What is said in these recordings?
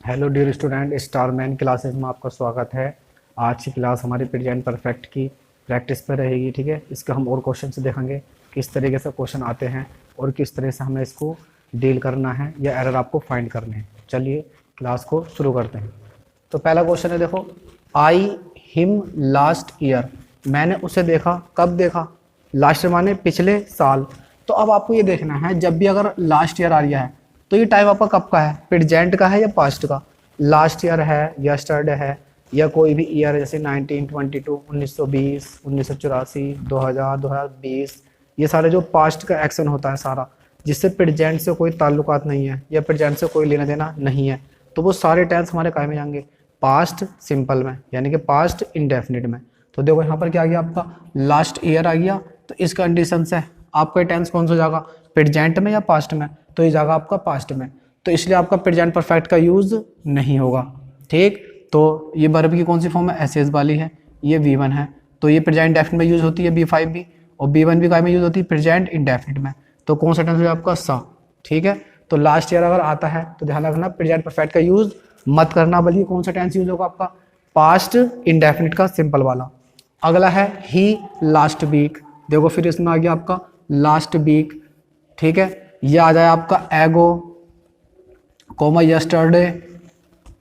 Hello dear student, स्टारमैन classes में आपका स्वागत है। आज की क्लास हमारी प्रेजेंट परफेक्ट की प्रैक्टिस पर रहेगी। ठीक है, इसका हम और क्वेश्चन से देखेंगे किस तरीके से क्वेश्चन आते हैं और किस तरह से हमें इसको डील करना है या एरर आपको फाइंड करने हैं। चलिए क्लास को शुरू करते हैं। तो पहला क्वेश्चन है, देखो, आई हिम लास्ट ईयर। मैंने उसे देखा। कब देखा? लास्ट माने पिछले साल। तो अब आपको ये देखना है, जब भी अगर लास्ट ईयर आ रहा है तो ये टाइम आपका कब का है, प्रेजेंट का है या पास्ट का। लास्ट ईयर है, यस्टरडे है, या कोई भी ईयर जैसे 1922, 1920, 1984, 2000, 2020, ये सारे जो पास्ट का एक्शन होता है सारा, जिससे प्रेजेंट से कोई ताल्लुकात नहीं है या प्रेजेंट से कोई लेना देना नहीं है, तो वो सारे टेंस हमारे काय में जाएंगे, पास्ट सिंपल में, यानी कि पास्ट इंडेफिनिट में। तो देखो यहाँ पर क्या आ गया, आपका लास्ट ईयर आ गया। तो इस कंडीशन से आपका टेंस कौन सा जाएगा, प्रेजेंट में या पास्ट में? तो ये जाएगा आपका पास्ट में। तो इसलिए आपका प्रेजेंट परफेक्ट का यूज नहीं होगा। ठीक, तो ये वर्ब की कौन सी फॉर्म है, एस वाली है, ये V1 है। तो ये प्रेजेंट इंडेफिनिट में यूज होती है, B5 भी, और B1 भी काय में यूज होती है, प्रेजेंट इंडेफिनिट में। तो कौन सा टेंस हो आपका, सा। ठीक है, तो लास्ट ईयर अगर आता है तो ध्यान रखना प्रेजेंट परफेक्ट का यूज मत करना, बल्कि कौन सा टेंस यूज होगा आपका, पास्ट इंडेफिनिट का सिंपल वाला। अगला है ही लास्ट वीक। देखो फिर इसमें आ गया आपका लास्ट वीक। ठीक है, ये आ जाए आपका एगो कोमा यस्टरडे।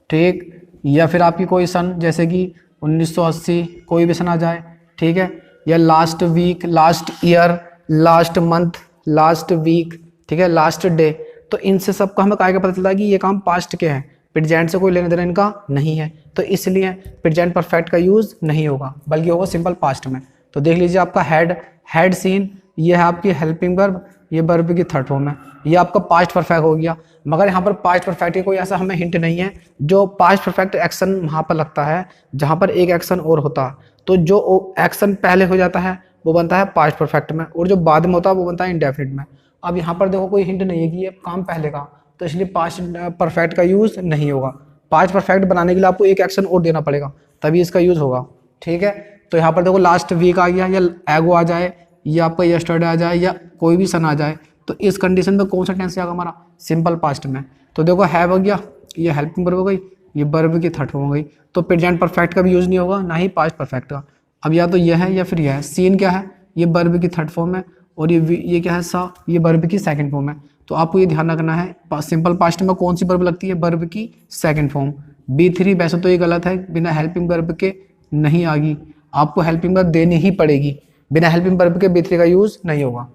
ठीक, या फिर आपकी कोई सन जैसे कि 1980, कोई भी सन आ जाए। ठीक है, या last week, last year, last month, last week, ठीक है, लास्ट डे। तो इनसे सबका हमें काय का पता चलता है कि ये काम पास्ट के हैं, प्रेजेंट से कोई लेना देना इनका नहीं है। तो इसलिए प्रेजेंट परफेक्ट का यूज नहीं होगा, बल्कि होगा सिंपल पास्ट में। तो देख लीजिए आपका हैड सीन, ये है आपकी हेल्पिंग वर्ब, ये वर्ब की थर्ड फॉर्म है, ये आपका पास्ट परफेक्ट हो गया। मगर यहाँ पर पास्ट परफेक्ट की कोई ऐसा हमें हिंट नहीं है। जो पास्ट परफेक्ट एक्शन वहाँ पर लगता है जहाँ पर एक एक्शन और होता है, तो जो एक्शन पहले हो जाता है वो बनता है पास्ट परफेक्ट में, और जो बाद में होता है वो बनता है इंडेफिनिट में। अब यहाँ पर देखो कोई हिंट नहीं है कि ये काम पहले का, तो इसलिए पास्ट परफेक्ट का यूज़ नहीं होगा। पास्ट परफेक्ट बनाने के लिए आपको एक एक्शन और देना पड़ेगा, तभी इसका यूज़ होगा। ठीक है, तो यहाँ पर देखो लास्ट वीक आ गया, या एगो आ जाए, या आपका यस्टरडे आ जाए, या कोई भी सन आ जाए, तो इस कंडीशन में कौन सा टेंस आएगा हमारा, सिंपल पास्ट में। तो देखो हैव हो गया, ये हेल्पिंग वर्ब हो गई, ये वर्ब की थर्ड फॉर्म हो गई। तो प्रेजेंट परफेक्ट का भी यूज नहीं होगा, ना ही पास्ट परफेक्ट का। अब या तो यह है या फिर यह है। सीन क्या है, ये वर्ब की थर्ड फॉर्म है, और ये क्या है, सा, ये वर्ब की सेकंड फॉर्म है। तो आपको ये ध्यान रखना है सिंपल पास्ट में कौन सी वर्ब लगती है, वर्ब की सेकंड फॉर्म। B3 वैसे तो ये गलत है, बिना हेल्पिंग वर्ब के नहीं आएगी, आपको हेल्पिंग वर्ब देनी ही पड़ेगी। बिना हेल्पिंग वर्ब के B3 का यूज नहीं होगा।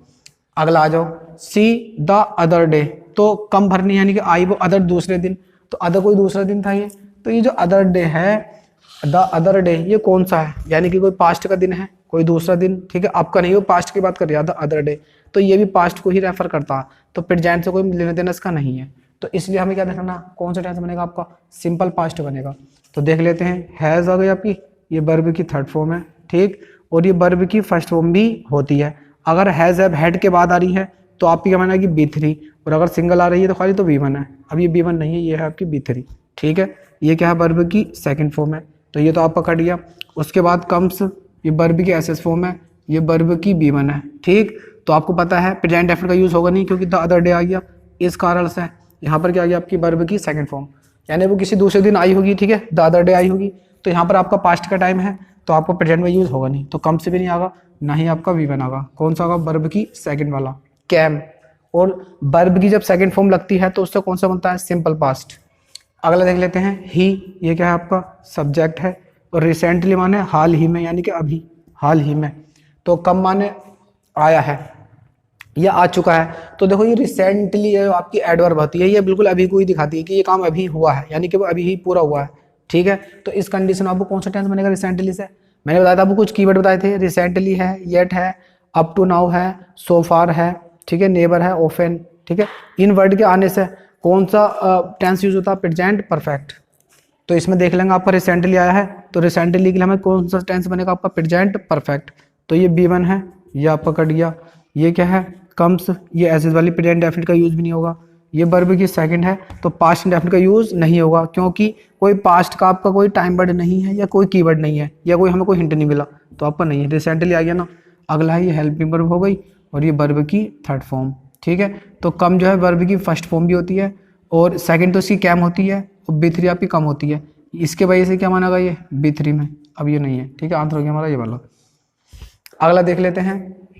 अगला आ जाओ, सी द अदर डे। तो कम भरनी है, यानी कि आई वो अदर दूसरे दिन, तो अदर कोई दूसरा दिन था ये। तो ये जो अदर डे है, द अदर डे, ये कौन सा है, यानी कि कोई पास्ट का दिन है, कोई दूसरा दिन। ठीक है, आपका नहीं, वो पास्ट की बात कर रहा है, द अदर डे। तो ये भी पास्ट को ही रेफर करता है, तो प्रेजेंट से कोई लेना देना इसका नहीं है। तो इसलिए हमें क्या देखना, कौन सा टेंस बनेगा आपका, सिंपल पास्ट बनेगा। तो देख लेते हैं, हैज आ गई आपकी, ये वर्ब की थर्ड फॉर्म है। ठीक, और ये वर्ब की फर्स्ट फॉर्म भी होती है। अगर हैज हैव हेड के बाद आ रही है तो आपकी क्या माना कि B3, और अगर सिंगल आ रही है तो खाली तो B1 है। अब ये B1 नहीं है, ये है आपकी B3। ठीक है, ये क्या है, वर्ब की सेकंड फॉर्म है, तो ये तो आप पकड़ लिया। उसके बाद कम्स, ये वर्ब की एसएस फॉर्म है, ये वर्ब की B1 है। ठीक, तो आपको पता है प्रेजेंट इंडेफिनिट का यूज होगा नहीं, क्योंकि द अदर डे आ गया। इस कारण से यहाँ पर क्या आ गया, आपकी वर्ब की सेकंड फॉर्म, यानी वो किसी दूसरे दिन आई होगी। ठीक है, द अदर डे आई होगी, तो यहाँ पर आपका पास्ट का टाइम है, तो आपको प्रेजेंट में यूज होगा नहीं। तो कम से भी नहीं आगा, ना ही आपका V1 आगा। कौन सा आगा, वर्ब की सेकंड वाला, कैम। और वर्ब की जब सेकंड फॉर्म लगती है तो उससे कौन सा बनता है, सिंपल पास्ट। अगला देख लेते हैं, ही, ये क्या है आपका सब्जेक्ट है, और रिसेंटली माने हाल ही में, यानी कि अभी, हाल ही में। तो कब माने आया है या आ चुका है। तो देखो ये रिसेंटली आपकी एडवर्ब होती है, ये बिल्कुल अभी को ही दिखाती है कि ये काम अभी हुआ है, यानी कि वो अभी ही पूरा हुआ है। ठीक है, तो इस कंडीशन में आपको कौन सा टेंस बनेगा, रिसेंटली से। मैंने बताया था आपको कुछ कीवर्ड बताए थे, रिसेंटली है, येट है, अप टू नाउ है, सो फार है, ठीक है, नेबर है, ओफन। ठीक है, इन वर्ड के आने से कौन सा टेंस यूज होता है, प्रेजेंट परफेक्ट। तो इसमें देख लेंगे आपका रिसेंटली आया है, तो रिसेंटली के लिए हमें कौन सा टेंस बनेगा आपका, प्रेजेंट परफेक्ट। तो ये B1 है, ये आप पकड़ लिया। ये क्या है, कम्स, ये एज वाली प्रेजेंट इंडेफिनिट का यूज भी नहीं होगा। ये वर्ब की सेकंड है, तो पास्ट इंडेफिनिट का यूज नहीं होगा, क्योंकि कोई पास्ट का आपका कोई टाइम वर्ड नहीं है, या कोई कीवर्ड नहीं है, या कोई हमें कोई हिंट नहीं मिला, तो आपका नहीं है। रिसेंटली आ गया ना। अगला है, ये हेल्पिंग वर्ब हो गई, और ये वर्ब की थर्ड फॉर्म। ठीक है, तो कम जो है वर्ब की फर्स्ट फॉर्म भी होती है, और सेकंड तो इसकी कैम होती है और B3 आपकी कम होती है, इसके वजह से क्या माना गया ये B3 में, अब ये नहीं है, ठीक है। आंसर हो गया हमारा ये वाला। अगला देख लेते हैं,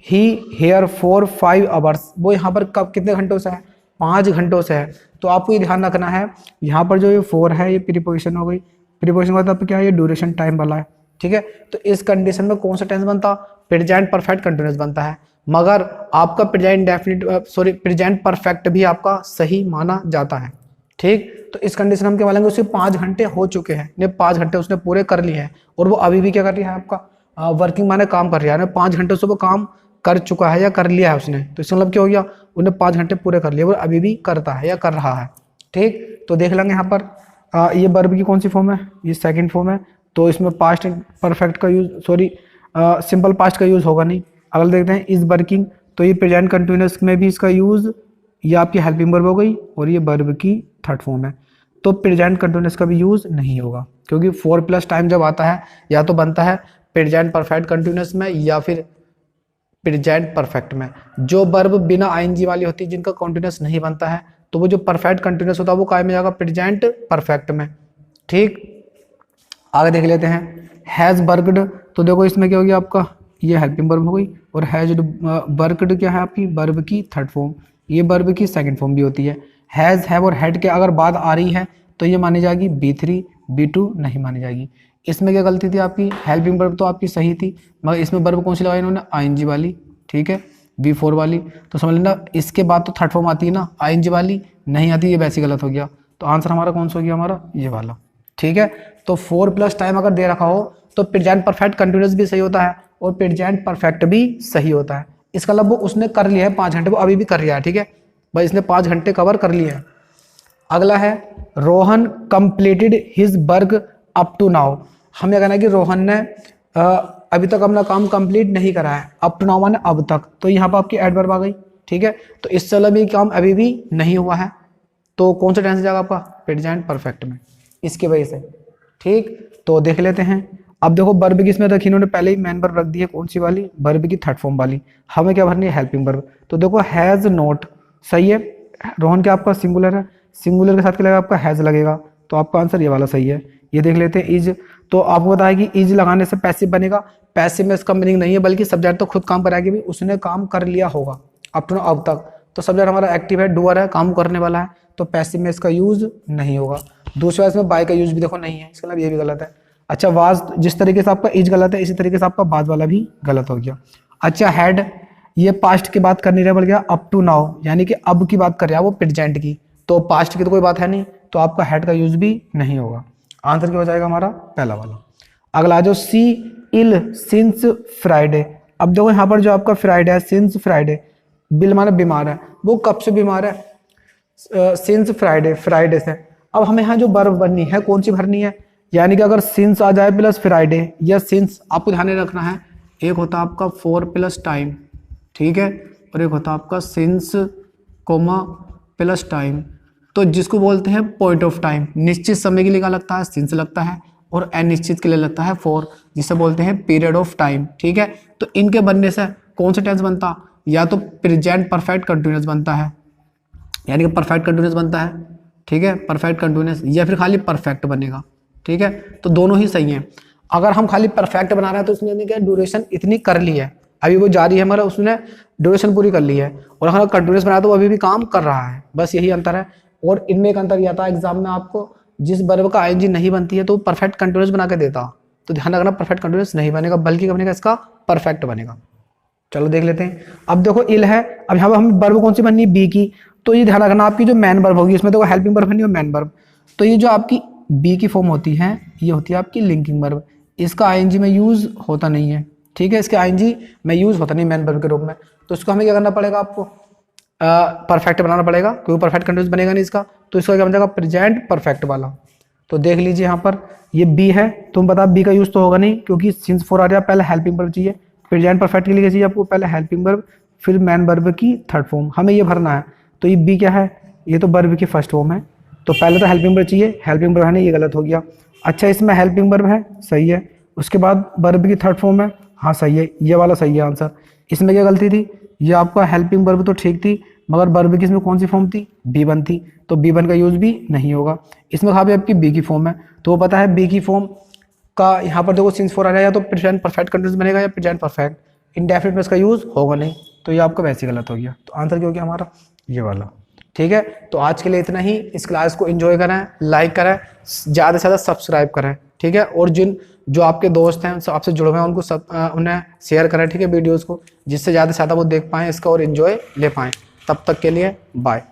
ही हेयर फॉर 5 आवर्स, वो यहाँ पर कब कितने घंटों से है, 5 घंटों से है। तो आपको ये ध्यान रखना है, यहाँ पर जो ये 4 है ये प्रीपोजिशन हो गई, प्रीपोजिशन का मतलब क्या है, ये ड्यूरेशन टाइम वाला है, ठीक है। तो इस कंडीशन में कौन सा टेंस बनता, प्रेजेंट परफेक्ट कंटिन्यूअस बनता है, मगर आपका present definite sorry present perfect भी आपका सही माना जाता है, ठीक। तो इस कंडीशन हम क्या बोलेंगे, उसे 5 घंटे हो चुके हैं, ने 5 घंटे उसने पूरे कर लिए हैं और वो अभी भी क्या कर रहा है, आपका वर्किंग माने काम कर रहा है, 5 घंटे से वो काम कर चुका है या कर लिया है उसने, तो इसका मतलब क्या हो गया, उन्हें 5 घंटे पूरे कर लिए, वो अभी भी करता है या कर रहा है, ठीक। तो देख लेंगे यहाँ पर ये वर्ब की कौन सी फॉर्म है, ये सेकंड फॉर्म है, तो इसमें पास्ट परफेक्ट का यूज सॉरी सिंपल पास्ट का यूज होगा नहीं। अगला देखते हैं इज वर्किंग, तो ये प्रेजेंट कंटिन्यूअस में भी इसका यूज, ये आपकी हेल्पिंग वर्ब हो गई और ये वर्ब की थर्ड फॉर्म है, तो प्रेजेंट कंटिन्यूअस का भी यूज नहीं होगा, क्योंकि 4 प्लस टाइम जब आता है या तो बनता है प्रेजेंट परफेक्ट कंटिन्यूअस में या फिर प्रेजेंट परफेक्ट में। जो वर्ब बिना आईएनजी वाली होती है, जिनका कंटिन्यूअस नहीं बनता है, तो वो जो परफेक्ट कंटिन्यूअस होता है वो काय में जाएगा, प्रेजेंट परफेक्ट में, ठीक। आगे देख लेते हैं, हैज वर्कड, तो देखो इसमें क्या हो गया आपका, ये हेल्पिंग वर्ब हो गई और हैज वर्कड क्या है आपकी वर्ब की थर्ड फॉर्म, ये वर्ब की सेकंड फॉर्म भी होती है। हैज हैव और हैड के अगर बाद आ रही है तो ये मानी जाएगी B3, B2 नहीं मानी जाएगी। इसमें क्या गलती थी आपकी, हेल्पिंग वर्ब तो आपकी सही थी, मगर इसमें वर्ब कौन सी लगाई इन्होंने, आईएनजी वाली, ठीक है, V4 वाली। तो समझ लेना इसके बाद तो थर्ड फॉर्म आती है ना, आईएनजी वाली नहीं आती, ये वैसे गलत हो गया। तो आंसर हमारा कौन सा हो गया, हमारा ये वाला, ठीक है। तो 4 प्लस टाइम अगर दे रखा हो तो प्रेजेंट परफेक्ट कंटिन्यूअस भी सही होता है और प्रेजेंट परफेक्ट भी सही होता है। इसका मतलब वो उसने कर लिया है 5 घंटे, वो अभी भी कर रहा है, ठीक है भाई, इसने 5 घंटे कवर कर लिए हैं। अगला है Rohan completed his work up to now, हमें कहना है कि रोहन ने अभी तक अपना काम कंप्लीट नहीं करा है, अप टू नाउ माने अब तक, तो यहाँ पर आपकी एडवर्ब आ गई, ठीक है। तो इससे मतलब ये काम अभी भी नहीं हुआ है, तो कौन सा टेंस जाएगा आपका, प्रेजेंट परफेक्ट में, इसकी वजह से, ठीक। तो देख लेते हैं, अब देखो वर्ब की इसमें रखी इन्होंने पहले ही मेन वर्ब रख दी है, कौन सी वाली, वर्ब की थर्ड फॉर्म वाली, हमें क्या भरनी है, हेल्पिंग वर्ब। तो देखो हैज नॉट सही है, रोहन क्या आपका सिंगुलर है, सिंगुलर के साथ क्या लगेगा आपका हैज लगेगा, तो आपका आंसर ये वाला सही है। ये देख लेते हैं इज, तो आपको पता है कि इज लगाने से पैसिव बनेगा, पैसिव में इसका मीनिंग नहीं है, बल्कि सब्जेक्ट तो खुद काम कराएगी भी, उसने काम कर लिया होगा अप टू अब तक, तो सब्जेक्ट हमारा एक्टिव है, डूअर है, काम करने वाला है, तो पैसिव में इसका यूज नहीं होगा। दूसरा इसमें बाय का यूज भी देखो नहीं है, इसका मतलब ये भी गलत है। अच्छा वाज, जिस तरीके से आपका इज गलत है इसी तरीके से आपका बाद वाला भी गलत हो गया। अच्छा हैड, ये पास्ट की बात कर नहीं रहा बल्कि अप टू नाउ, यानी कि अब की बात कर रहा है वो प्रेजेंट की, तो पास्ट की तो कोई बात है नहीं, तो आपका हैड का यूज भी नहीं होगा। आंसर क्या हो जाएगा हमारा पहला वाला। अगला आ जाओ, सी इल सिंस फ्राइडे, अब देखो यहाँ पर जो आपका फ्राइडे है, सिंस फ्राइडे, बिल माना बीमार है, वो कब से बीमार है, सिंस फ्राइडे, फ्राइडे से। अब हमें यहाँ जो वर्ब बननी है कौन सी भरनी है, यानी कि अगर सिंस आ जाए प्लस फ्राइडे या सिंस, आपको ध्यान रखना है, एक होता आपका 4 प्लस टाइम, ठीक है, और एक होता आपका सिंस कोमा प्लस टाइम, तो जिसको बोलते हैं पॉइंट ऑफ टाइम, निश्चित समय के लिए क्या लगता है, सिंस लगता है, और अनिश्चित के लिए लगता है फॉर, जिसे बोलते हैं पीरियड ऑफ टाइम, ठीक है। तो इनके बनने से कौन सा टेंस बनता, या तो प्रेजेंट परफेक्ट कंटिन्यूअस बनता है, यानी कि परफेक्ट कंटिन्यूअस बनता है, ठीक है, परफेक्ट कंटिन्यूअस, या फिर खाली परफेक्ट बनेगा, ठीक है। तो दोनों ही सही हैं। अगर हम खाली परफेक्ट बना रहे हैं तो उसने क्या ड्यूरेशन इतनी कर ली है, अभी वो जारी है हमारा, उसने ड्यूरेशन पूरी कर ली है, और अगर कंटिन्यूअस बनाया तो वो अभी भी काम कर रहा है, बस यही अंतर है। और इनमें एक अंतर यह था एग्जाम में आपको, जिस वर्ब का आईएनजी नहीं बनती है तो परफेक्ट कंटिन्यूअस बना के देता, तो ध्यान रखना परफेक्ट कंटिन्यूअस नहीं बनेगा, बल्कि बनेगा इसका परफेक्ट बनेगा। चलो देख लेते हैं, अब देखो इल है, अब यहाँ पर हम वर्ब कौन सी बननी है, बी की, तो ये ध्यान रखना आपकी जो मैन वर्ब होगी इसमें देखो हेल्पिंग वर्ब नहीं हो मैन वर्ब, तो ये जो आपकी बी की फॉर्म होती है ये होती है आपकी लिंकिंग वर्ब, इसका आईएनजी में यूज होता नहीं है, ठीक है, इसके आईएनजी में यूज होता नहीं मैन वर्ब के रूप में, तो इसको हमें क्या करना पड़ेगा, आपको परफेक्ट बनाना पड़ेगा, क्योंकि परफेक्ट कंटिन्यूअस बनेगा नहीं इसका, तो इसका क्या बन जाएगा प्रेजेंट परफेक्ट वाला। तो देख लीजिए यहाँ पर ये बी है, तुम बता बी का यूज तो होगा नहीं, क्योंकि सिंस 4 आ रहा है, पहले हेल्पिंग वर्ब चाहिए, प्रेजेंट परफेक्ट के लिए चाहिए आपको पहले हेल्पिंग वर्ब, फिर मैन वर्ब की थर्ड फॉर्म, हमें ये भरना है। तो ये बी क्या है, ये तो वर्ब की फर्स्ट फॉर्म है, तो पहले तो हेल्पिंग वर्ब चाहिए, हेल्पिंग वर्ब है नहीं, ये गलत हो गया। अच्छा इसमें हेल्पिंग वर्ब है, सही है, उसके बाद वर्ब की थर्ड फॉर्म है, हाँ सही है, ये वाला सही है आंसर। इसमें क्या गलती थी, ये आपका हेल्पिंग वर्ब तो ठीक थी, मगर वर्ब की इसमें कौन सी फॉर्म थी, बी वन थी, तो बी वन का यूज भी नहीं होगा। इसमें कहा भी आपकी बी की फॉर्म है, तो वो पता है बी की फॉर्म का यहाँ पर देखो सिंस फॉर आ रहा है, या तो प्रेजेंट परफेक्ट कंटीन्यूअस बनेगा या प्रेजेंट परफेक्ट, इंडेफिनिट में इसका यूज होगा नहीं, तो ये आपका वैसे गलत हो गया। तो आंसर क्या हो गया हमारा, ये वाला। ठीक है, तो आज के लिए इतना ही। इस क्लास को एंजॉय करें, लाइक करें, ज़्यादा से ज़्यादा सब्सक्राइब करें। ठीक है, और जो आपके दोस्त हैं आपसे जुड़े हुए हैं उनको उन्हें शेयर करें। ठीक है, वीडियोज़ को, जिससे ज़्यादा से ज़्यादा वो देख पाएँ इसका और एंजॉय ले पाएँ। तब तक के लिए बाय।